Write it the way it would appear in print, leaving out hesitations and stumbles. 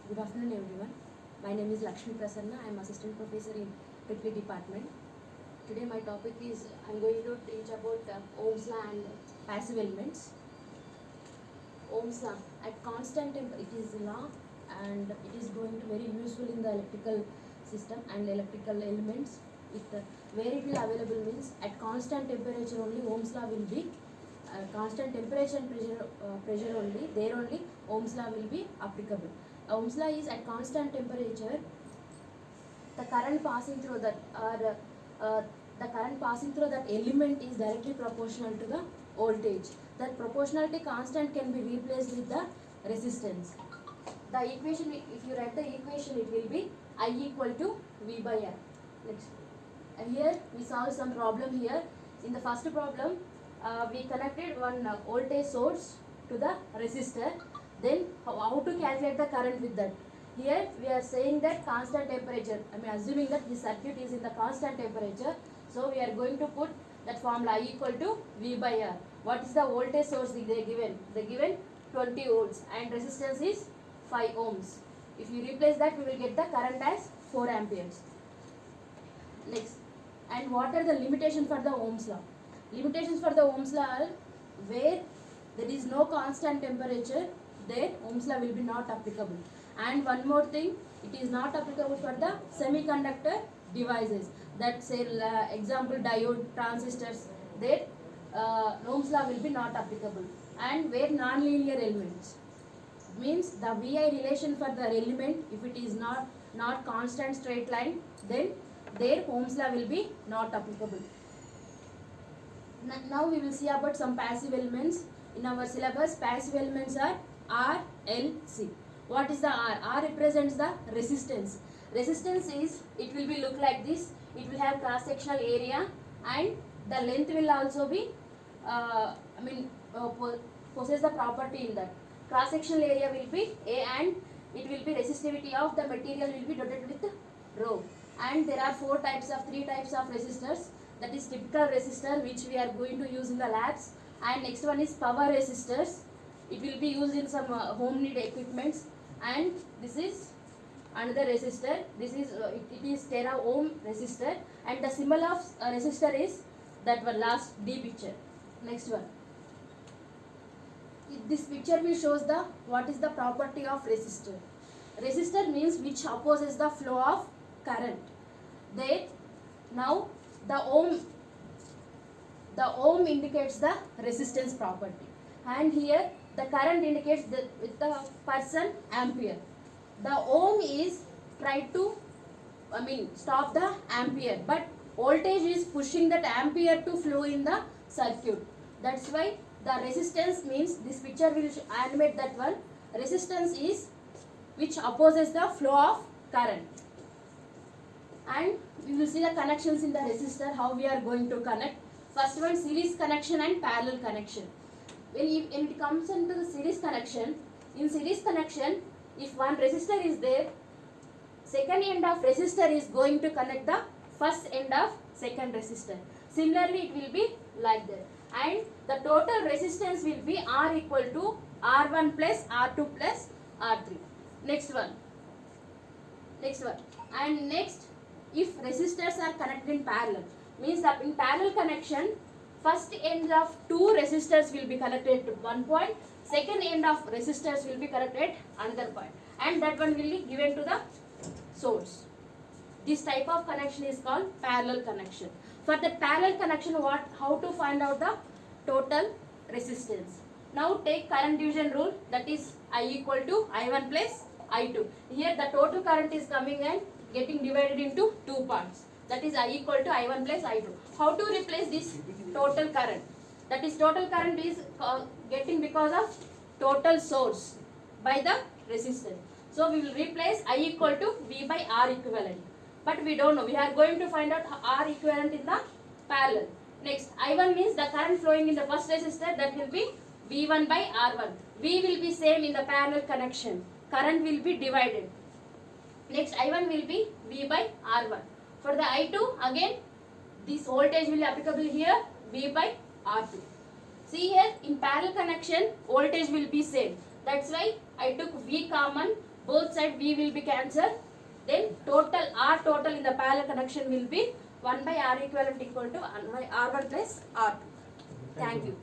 Good afternoon everyone. My name is Lakshmi Prasanna. I am assistant professor in Triple department. Today my topic is I am going to teach about Ohm's law and passive elements. Ohm's law at constant temperature, it is a law and it is going to very useful in the electrical system and electrical elements. Where it will available means at constant temperature only Ohm's law will be constant temperature and pressure only, there only Ohm's law will be applicable. Ohm's law is at constant temperature, the current passing through that the current passing through that element is directly proportional to the voltage. That proportionality constant can be replaced with the resistance. The equation, if you write the equation, it will be I equal to V by R. Next, here we solve some problem here. In the first problem, we connected one voltage source to the resistor. Then how to calculate the current with that? Here we are saying that constant temperature. I mean assuming that this circuit is in the constant temperature. So we are going to put that formula I equal to V by R. What is the voltage source they given? They given 20 volts and resistance is 5 ohms. If you replace that, we will get the current as 4 amperes. Next, and what are the limitations for the Ohm's law? Limitations for the Ohm's law are where there is no constant temperature, there Ohm's law will be not applicable. And one more thing, it is not applicable for the semiconductor devices. That say example diode, transistors, there Ohm's law will be not applicable. And where non-linear elements means the VI relation for the element, if it is not constant straight line, then there Ohm's law will be not applicable. Now we will see about some passive elements. In our syllabus, passive elements are R, L, C. What is the R? R represents the resistance. Resistance is, it will be look like this. It will have cross-sectional area and the length will also be, possess the property in that. Cross-sectional area will be A and it will be resistivity of the material will be denoted with rho. And there are three types of resistors. That is typical resistor which we are going to use in the labs. And next one is power resistors. It will be used in some home need equipments. And this is another resistor. This is it is tera ohm resistor. And the symbol of resistor is that one last D picture. Next one. This picture will shows the what is the property of resistor. Resistor means which opposes the flow of current. There now the ohm indicates the resistance property, and here the current indicates with the person ampere. The ohm is try to stop the ampere, but voltage is pushing that ampere to flow in the circuit. That's why the resistance means this picture will animate that one. Resistance is which opposes the flow of current. And we will see the connections in the resistor, how we are going to connect. First one, series connection and parallel connection. When it comes into the series connection, in series connection, if one resistor is there, second end of resistor is going to connect the first end of second resistor. Similarly, it will be like that. And the total resistance will be R equal to R1 plus R2 plus R3. Next one. And next, if resistors are connected in parallel, means that in parallel connection, first end of two resistors will be connected to one point, second end of resistors will be connected at another point, and that one will be given to the source. This type of connection is called parallel connection. For the parallel connection, how to find out the total resistance? Now take current division rule, that is I equal to I1 plus I2. Here the total current is coming and getting divided into two parts. That is I equal to I1 plus I2. How to replace this total current? That is total current is getting because of total source by the resistance. So we will replace I equal to V by R equivalent. But we don't know. We are going to find out R equivalent in the parallel. Next, I1 means the current flowing in the first resistor, that will be V1 by R1. V will be same in the parallel connection. Current will be divided. Next, I1 will be V by R1. For the I2, again, this voltage will be applicable here, V by R2. See here, in parallel connection, voltage will be same. That's why I took V common, both side V will be cancelled. Then total R total in the parallel connection will be 1 by R equivalent equal to 1 by R1 plus R2. Thank you.